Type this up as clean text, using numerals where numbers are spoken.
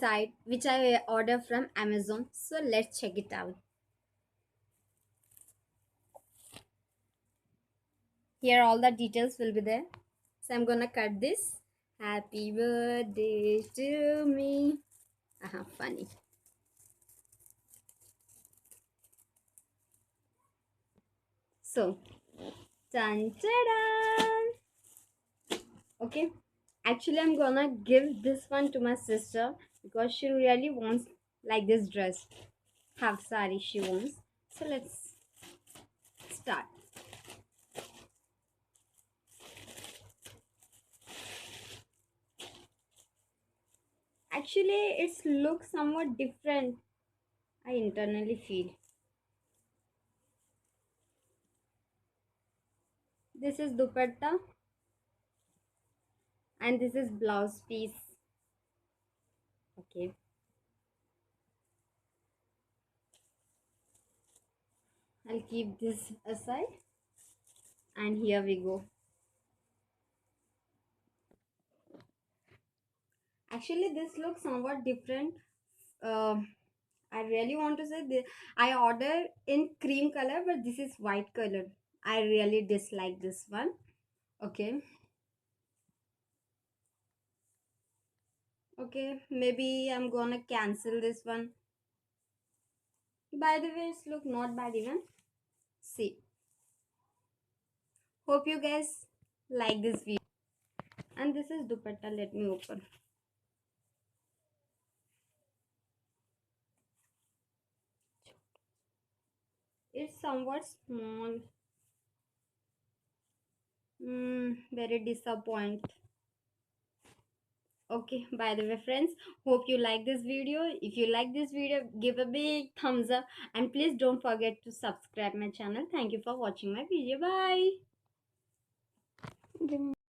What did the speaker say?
website which I order from Amazon. So let's check it out. Here all the details will be there. So I'm gonna cut this. Happy birthday to me. Funny. So, dun, dun. Okay, actually I'm gonna give this one to my sister because she really wants like this dress. Half sari she wants. So let's start. Actually, its looks somewhat different. I internally feel. This is dupatta and this is blouse piece. Okay, I'll keep this aside and here we go. Actually, this looks somewhat different. Uh, I really want to say this. I ordered in cream color, but this is white color. I really dislike this one. Okay, okay, maybe I'm gonna cancel this one. By the way, it's look not bad even. See, hope you guys like this video. And this is dupatta. Let me open. It's somewhat small. Very disappoint. Okay, by the way, friends, hope you like this video. If you like this video, give a big thumbs up and please don't forget to subscribe my channel. Thank you for watching my video. Bye.